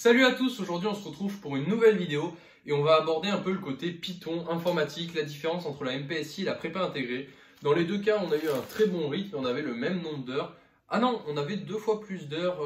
Salut à tous, aujourd'hui on se retrouve pour une nouvelle vidéo et on va aborder un peu le côté Python, informatique, la différence entre la MPSI et la prépa intégrée. Dans les deux cas, on a eu un très bon rythme, on avait le même nombre d'heures. Ah non, on avait deux fois plus d'heures,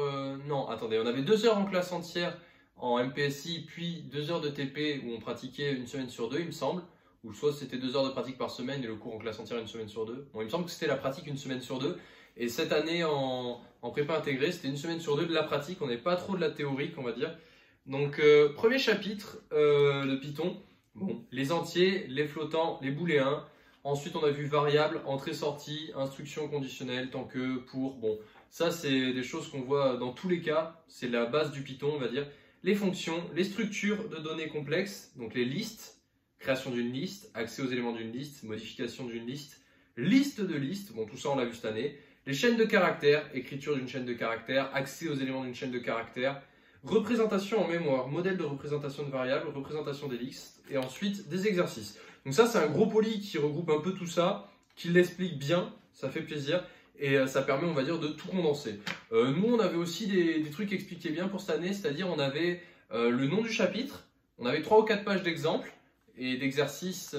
non attendez, on avait 2 heures en classe entière en MPSI, puis 2 heures de TP où on pratiquait une semaine sur deux il me semble, ou soit c'était 2 heures de pratique par semaine et le cours en classe entière une semaine sur deux. Bon, il me semble que c'était la pratique une semaine sur deux. Et cette année en prépa intégrée, c'était une semaine sur deux de la pratique, on n'est pas trop de la théorique, on va dire. Donc, premier chapitre de Python, bon, les entiers, les flottants, les booléens. Ensuite, on a vu variables, entrée-sortie, instruction conditionnelle, tant que, pour. Bon, ça, c'est des choses qu'on voit dans tous les cas, c'est la base du Python, on va dire. Les fonctions, les structures de données complexes, donc les listes, création d'une liste, accès aux éléments d'une liste, modification d'une liste, liste de listes, bon, tout ça, on l'a vu cette année. Les chaînes de caractères, écriture d'une chaîne de caractères, accès aux éléments d'une chaîne de caractères, représentation en mémoire, modèle de représentation de variables, représentation des listes, et ensuite des exercices. Donc ça, c'est un gros poly qui regroupe un peu tout ça, qui l'explique bien, ça fait plaisir, et ça permet, on va dire, de tout condenser. Nous, on avait aussi des trucs expliqués bien pour cette année, c'est-à-dire on avait le nom du chapitre, on avait 3 ou 4 pages d'exemples, et d'exercices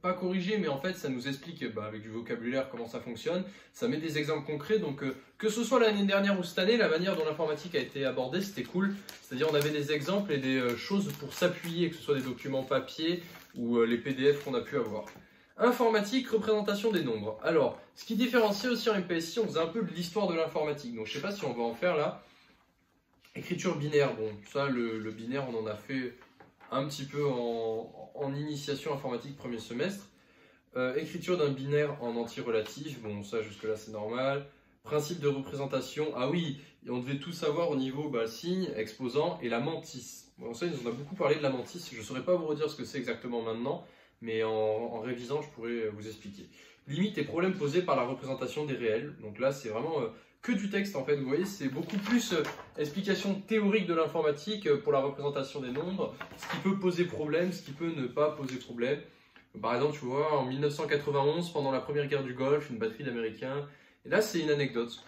pas corrigés, mais en fait ça nous explique avec du vocabulaire comment ça fonctionne, ça met des exemples concrets, donc que ce soit l'année dernière ou cette année, la manière dont l'informatique a été abordée c'était cool, c'est-à-dire on avait des exemples et des choses pour s'appuyer, que ce soit des documents papier ou les PDF qu'on a pu avoir. Informatique, représentation des nombres. Alors, ce qui différencie aussi en MPSI, on faisait un peu de l'histoire de l'informatique, donc je sais pas si on va en faire là. Écriture binaire, bon ça le binaire on en a fait un petit peu en initiation informatique premier semestre. Écriture d'un binaire en entier relatif, bon ça jusque là c'est normal. Principe de représentation, ah oui, on devait tout savoir au niveau signe, exposant et la mantis. Bon ça ils en ont beaucoup parlé de la mantis, je ne saurais pas vous redire ce que c'est exactement maintenant, mais en révisant je pourrais vous expliquer. Limites et problèmes posés par la représentation des réels, donc là c'est vraiment que du texte en fait, vous voyez, c'est beaucoup plus explication théorique de l'informatique pour la représentation des nombres, ce qui peut poser problème, ce qui peut ne pas poser problème. Par exemple, tu vois, en 1991, pendant la première guerre du Golfe, une batterie d'Américains, et là c'est une anecdote.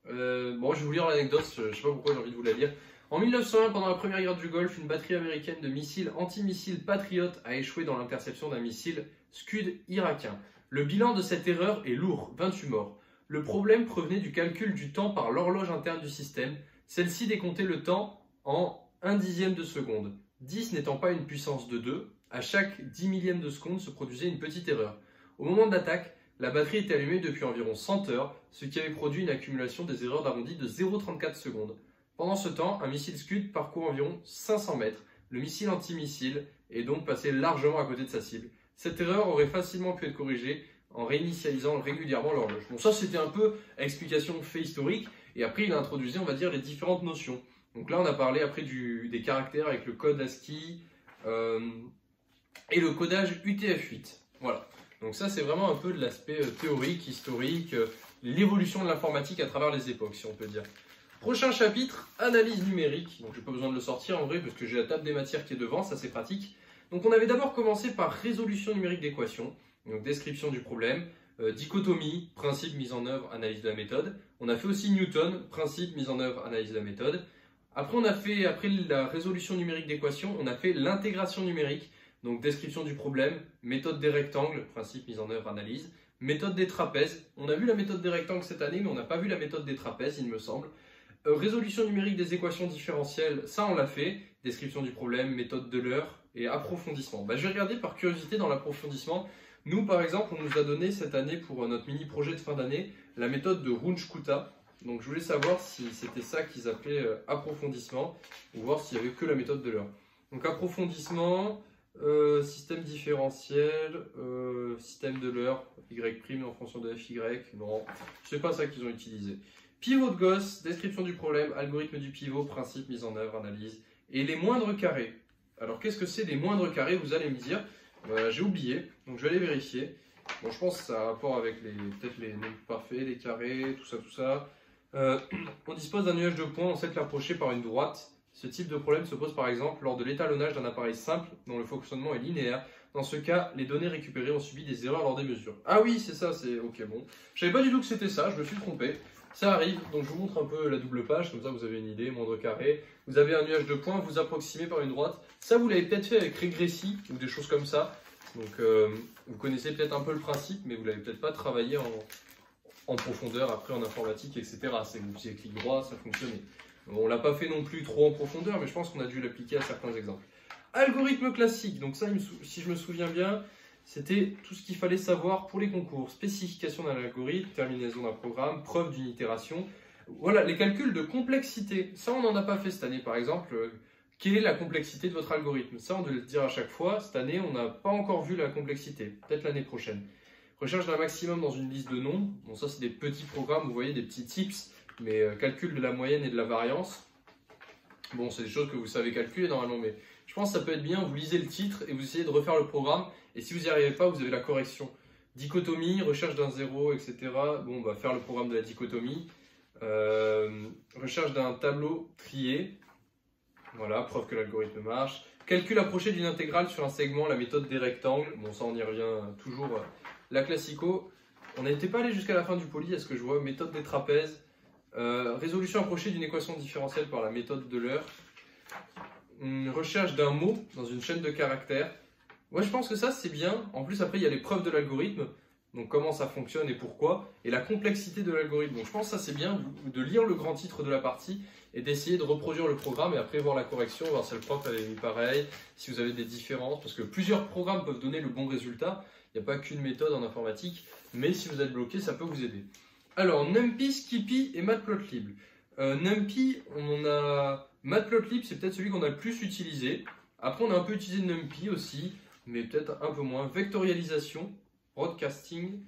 Bon, je vais vous lire l'anecdote, je ne sais pas pourquoi j'ai envie de vous la lire. En 1901, pendant la première guerre du Golfe, une batterie américaine de missiles anti-missiles Patriot a échoué dans l'interception d'un missile Scud irakien. Le bilan de cette erreur est lourd, 28 morts. Le problème provenait du calcul du temps par l'horloge interne du système. Celle-ci décomptait le temps en 1/10 de seconde. 10 n'étant pas une puissance de 2, à chaque 10 millième de seconde se produisait une petite erreur. Au moment de l'attaque, la batterie était allumée depuis environ 100 heures, ce qui avait produit une accumulation des erreurs d'arrondi de 0,34 secondes. Pendant ce temps, un missile Scud parcourt environ 500 mètres. Le missile anti-missile est donc passé largement à côté de sa cible. Cette erreur aurait facilement pu être corrigée en réinitialisant régulièrement l'horloge. Bon, ça c'était un peu explication fait historique, et après il a introduit, on va dire, les différentes notions. Donc là on a parlé après des caractères avec le code ASCII et le codage UTF-8. Voilà, donc ça c'est vraiment un peu de l'aspect théorique, historique, l'évolution de l'informatique à travers les époques, si on peut dire. Prochain chapitre, analyse numérique. Donc j'ai pas besoin de le sortir en vrai, parce que j'ai la table des matières qui est devant, ça c'est pratique. Donc on avait d'abord commencé par résolution numérique d'équations. Donc description du problème, dichotomie, principe, mise en œuvre, analyse de la méthode. On a fait aussi Newton, principe, mise en œuvre, analyse de la méthode. Après on a fait, après la résolution numérique d'équations, on a fait l'intégration numérique. Donc description du problème, méthode des rectangles, principe, mise en œuvre, analyse. Méthode des trapèzes. On a vu la méthode des rectangles cette année, mais on n'a pas vu la méthode des trapèzes, il me semble. Résolution numérique des équations différentielles, ça on l'a fait. Description du problème, méthode de l'heure et approfondissement. Je vais regarder par curiosité dans l'approfondissement. Nous, par exemple, on nous a donné cette année pour notre mini-projet de fin d'année la méthode de Runge-Kutta. Donc je voulais savoir si c'était ça qu'ils appelaient approfondissement ou voir s'il n'y avait que la méthode de l'heure. Donc approfondissement, système différentiel, système de l'heure, Y' en fonction de FY, non, c'est pas ça qu'ils ont utilisé. Pivot de Gauss, description du problème, algorithme du pivot, principe, mise en œuvre, analyse. Et les moindres carrés. Alors qu'est-ce que c'est les moindres carrés, vous allez me dire. J'ai oublié, donc je vais aller vérifier. Bon, je pense que ça a rapport avec peut-être les nombres parfaits, les carrés, tout ça, tout ça. On dispose d'un nuage de points, on sait que l'approcher par une droite. Ce type de problème se pose par exemple lors de l'étalonnage d'un appareil simple dont le fonctionnement est linéaire. Dans ce cas, les données récupérées ont subi des erreurs lors des mesures. Ah oui, c'est ça, c'est ok, bon. Je savais pas du tout que c'était ça, je me suis trompé. Ça arrive, donc je vous montre un peu la double page, comme ça vous avez une idée, moindre carré. vous avez un nuage de points, vous approximez par une droite. Ça, vous l'avez peut-être fait avec Régressi ou des choses comme ça. Donc, vous connaissez peut-être un peu le principe, mais vous ne l'avez peut-être pas travaillé en profondeur après en informatique, etc. C'est vous faisiez clic droit, ça fonctionnait. On ne l'a pas fait non plus trop en profondeur, mais je pense qu'on a dû l'appliquer à certains exemples. Algorithme classique, donc ça, si je me souviens bien, c'était tout ce qu'il fallait savoir pour les concours. Spécification d'un algorithme, terminaison d'un programme, preuve d'une itération. Voilà, les calculs de complexité. Ça, on n'en a pas fait cette année, par exemple. Quelle est la complexité de votre algorithme? Ça, on doit le dire à chaque fois. Cette année, on n'a pas encore vu la complexité. Peut-être l'année prochaine. Recherche d'un maximum dans une liste de noms. Bon, ça, c'est des petits programmes, vous voyez, des petits tips, mais calcul de la moyenne et de la variance. Bon, c'est des choses que vous savez calculer normalement, mais je pense que ça peut être bien. Vous lisez le titre et vous essayez de refaire le programme. Et si vous n'y arrivez pas, vous avez la correction. Dichotomie, recherche d'un zéro, etc. Bon, on va faire le programme de la dichotomie. Recherche d'un tableau trié. Voilà, preuve que l'algorithme marche. Calcul approché d'une intégrale sur un segment, la méthode des rectangles. Bon, ça, on y revient toujours. La classico. On n'était pas allé jusqu'à la fin du poly, à ce que je vois. Méthode des trapèzes. Résolution approchée d'une équation différentielle par la méthode de l'heure. Recherche d'un mot dans une chaîne de caractères. Ouais, je pense que ça, c'est bien. En plus, après, il y a les preuves de l'algorithme. Donc, comment ça fonctionne et pourquoi. Et la complexité de l'algorithme. Donc, je pense que ça, c'est bien de lire le grand titre de la partie et d'essayer de reproduire le programme et après voir la correction, voir si le prof avait mis pareil, si vous avez des différences. Parce que plusieurs programmes peuvent donner le bon résultat. Il n'y a pas qu'une méthode en informatique. Mais si vous êtes bloqué, ça peut vous aider. Alors, NumPy, Skippy et Matplotlib. NumPy, on a... Matplotlib, c'est peut-être celui qu'on a le plus utilisé. Après, on a un peu utilisé NumPy aussi, mais peut-être un peu moins. Vectorialisation, broadcasting,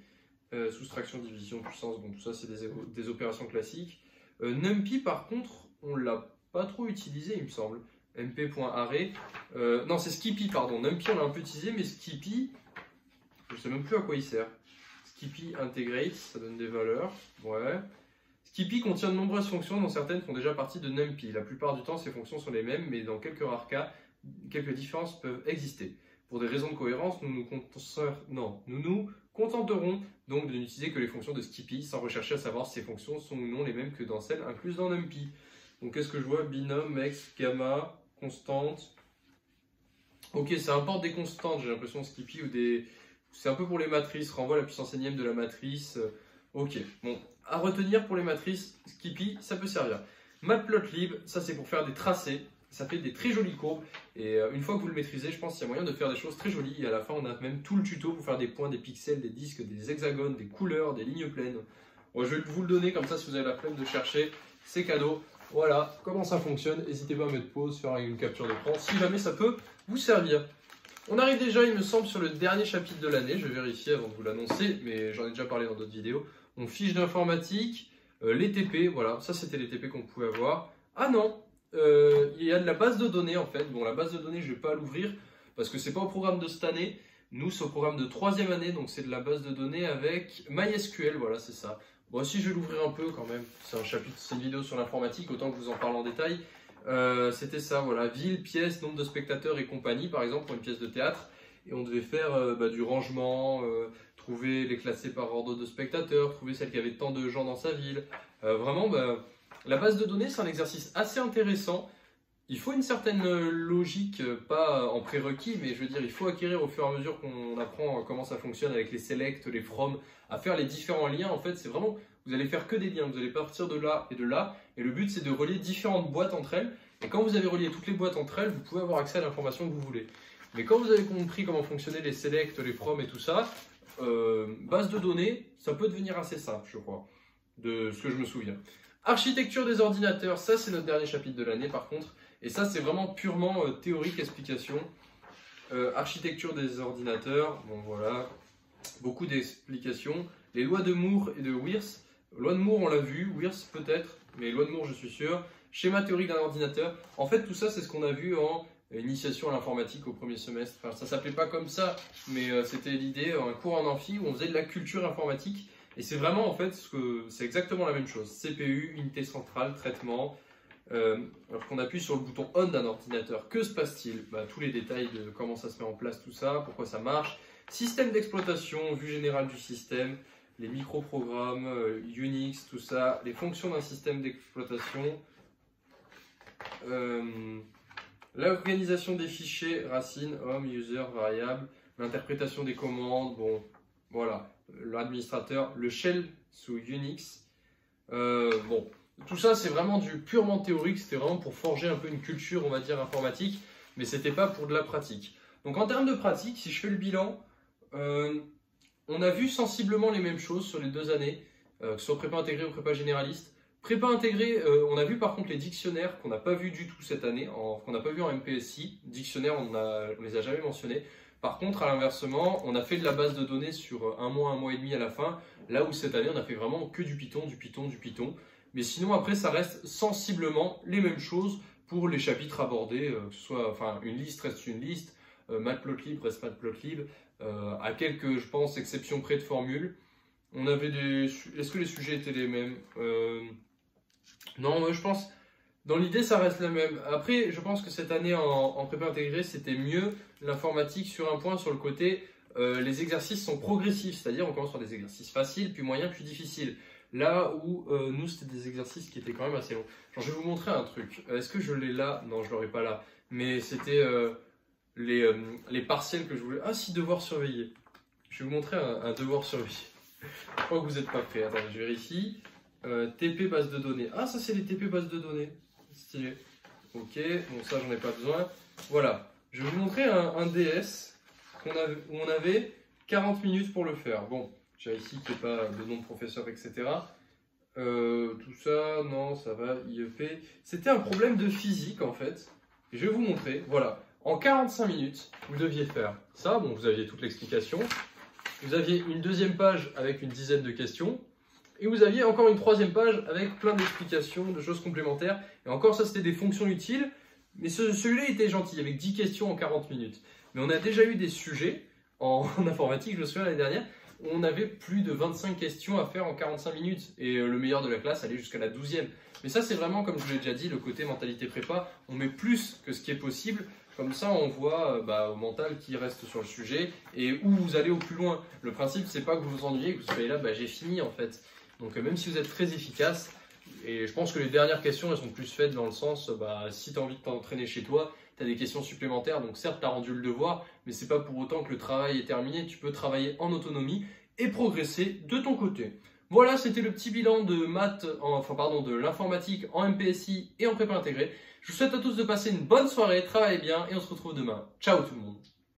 soustraction, division, puissance, bon, tout ça, c'est des opérations classiques. NumPy, par contre, on ne l'a pas trop utilisé, il me semble. mp.array. Non, c'est Skippy, pardon. NumPy, on l'a un peu utilisé, mais Skippy, je ne sais même plus à quoi il sert. Skippy integrate, ça donne des valeurs. Ouais. Skippy contient de nombreuses fonctions dont certaines font déjà partie de NumPy. La plupart du temps, ces fonctions sont les mêmes, mais dans quelques rares cas, quelques différences peuvent exister. Pour des raisons de cohérence, nous nous contenterons donc de n'utiliser que les fonctions de Skippy sans rechercher à savoir si ces fonctions sont ou non les mêmes que dans celles incluses dans NumPy. Donc qu'est-ce que je vois? Binôme, x, gamma, constante. Ok, ça importe des constantes, j'ai l'impression, Skippy, ou des... C'est un peu pour les matrices, renvoie la puissance énième de la matrice. Ok, bon, à retenir pour les matrices, Skippy, ça peut servir. Matplotlib, ça c'est pour faire des tracés, ça fait des très jolies courbes. Et une fois que vous le maîtrisez, je pense qu'il y a moyen de faire des choses très jolies. Et à la fin, on a même tout le tuto pour faire des points, des pixels, des disques, des hexagones, des couleurs, des lignes pleines. Bon, je vais vous le donner, comme ça, si vous avez la flemme de chercher, c'est cadeau. Voilà comment ça fonctionne. N'hésitez pas à mettre pause, faire une capture d'écran, si jamais ça peut vous servir. On arrive déjà, il me semble, sur le dernier chapitre de l'année. Je vais vérifier avant de vous l'annoncer, mais j'en ai déjà parlé dans d'autres vidéos. On fiche d'informatique, les TP, voilà, ça c'était les TP qu'on pouvait avoir. Ah non, il y a de la base de données en fait. Bon, la base de données, je ne vais pas l'ouvrir parce que c'est pas au programme de cette année. Nous, c'est au programme de 3e année, donc c'est de la base de données avec MySQL, voilà, c'est ça. Bon, si je vais l'ouvrir un peu quand même, c'est un chapitre, c'est une vidéo sur l'informatique, autant que vous en parle en détail. C'était ça, voilà, ville, pièce, nombre de spectateurs et compagnie, par exemple, pour une pièce de théâtre. Et on devait faire du rangement, trouver les classer par ordre de spectateurs, trouver celle qui avait tant de gens dans sa ville. Vraiment, la base de données, c'est un exercice assez intéressant. Il faut une certaine logique, pas en prérequis, mais je veux dire, il faut acquérir au fur et à mesure qu'on apprend comment ça fonctionne avec les selects, les from, à faire les différents liens. En fait, c'est vraiment, vous allez faire que des liens, vous allez partir de là, et le but c'est de relier différentes boîtes entre elles. Et quand vous avez relié toutes les boîtes entre elles, vous pouvez avoir accès à l'information que vous voulez. Mais quand vous avez compris comment fonctionnaient les selects, les from et tout ça, base de données, ça peut devenir assez simple, je crois, de ce que je me souviens. Architecture des ordinateurs, ça c'est notre dernier chapitre de l'année par contre. Et ça, c'est vraiment purement théorique, explication. Architecture des ordinateurs, bon voilà, beaucoup d'explications. Les lois de Moore et de Wirth. Loi de Moore, on l'a vu, Wirth peut-être, mais loi de Moore, je suis sûr. Schéma théorique d'un ordinateur. En fait, tout ça, c'est ce qu'on a vu en initiation à l'informatique au premier semestre. Enfin, ça s'appelait pas comme ça, mais c'était l'idée, un cours en amphi où on faisait de la culture informatique. Et c'est vraiment, en fait, c'est exactement la même chose. CPU, unité centrale, traitement. Lorsqu'on appuie sur le bouton on d'un ordinateur, que se passe-t-il? Tous les détails de comment ça se met en place, tout ça, pourquoi ça marche, système d'exploitation, vue générale du système, les microprogrammes, Unix, tout ça, les fonctions d'un système d'exploitation. L'organisation des fichiers, racine, home, user, variable, l'interprétation des commandes, bon, voilà, l'administrateur, le shell sous Unix. Bon, tout ça c'est vraiment du purement théorique, c'était vraiment pour forger un peu une culture, on va dire, informatique, mais c'était pas pour de la pratique. Donc en termes de pratique, si je fais le bilan, on a vu sensiblement les mêmes choses sur les 2 années, que ce soit prépa intégrée ou prépa généraliste. Prépa intégrée, on a vu par contre les dictionnaires qu'on n'a pas vu du tout cette année, qu'on n'a pas vu en MPSI. Dictionnaires, on les a jamais mentionnés. Par contre, à l'inversement, on a fait de la base de données sur un mois et demi à la fin, là où cette année, on a fait vraiment que du Python, du Python, du Python. Mais sinon, après, ça reste sensiblement les mêmes choses pour les chapitres abordés, que ce soit, enfin, une liste reste une liste, Matplotlib reste Matplotlib, à quelques, je pense, exceptions près de formules. On avait des... Est-ce que les sujets étaient les mêmes? Non, je pense, dans l'idée, ça reste la même. Après, je pense que cette année en prépa intégrée, c'était mieux l'informatique sur un point, sur le côté, les exercices sont progressifs, c'est-à-dire on commence par des exercices faciles, puis moyens, puis difficiles. Là où nous, c'était des exercices qui étaient quand même assez longs. Genre, je vais vous montrer un truc. Est-ce que je l'ai là? Non, je ne l'aurai pas là. Mais c'était les partiels que je voulais... Ah si, devoir surveiller. Je vais vous montrer un devoir surveiller. Je crois que vous n'êtes pas prêts. Attendez, je vérifie. TP base de données. Ah, ça c'est les TP base de données. Stylé. Ok, bon ça j'en ai pas besoin. Voilà, je vais vous montrer un DS où on avait 40 minutes pour le faire. Bon, j'ai ici qu'il n'y ait pas de nom de professeur, etc. Tout ça, non, ça va, IEP. C'était un problème de physique en fait. Et je vais vous montrer, voilà. En 45 minutes, vous deviez faire ça. Bon, vous aviez toute l'explication. Vous aviez une deuxième page avec une dizaine de questions. Et vous aviez encore une troisième page avec plein d'explications, de choses complémentaires. Et encore, ça, c'était des fonctions utiles. Mais celui-là était gentil, avec 10 questions en 40 minutes. Mais on a déjà eu des sujets en informatique, je me souviens l'année dernière, où on avait plus de 25 questions à faire en 45 minutes. Et le meilleur de la classe allait jusqu'à la 12e. Mais ça, c'est vraiment, comme je vous l'ai déjà dit, le côté mentalité prépa. On met plus que ce qui est possible. Comme ça, on voit au mental qui reste sur le sujet et où vous allez au plus loin. Le principe, c'est pas que vous vous ennuyez, que vous soyez là, j'ai fini en fait. Donc même si vous êtes très efficace, et je pense que les dernières questions, elles sont plus faites dans le sens, si tu as envie de t'entraîner chez toi, tu as des questions supplémentaires, donc certes, tu as rendu le devoir, mais c'est pas pour autant que le travail est terminé, tu peux travailler en autonomie et progresser de ton côté. Voilà, c'était le petit bilan de de l'informatique en MPSI et en prépa intégrée. Je vous souhaite à tous de passer une bonne soirée, travaillez bien et on se retrouve demain. Ciao tout le monde!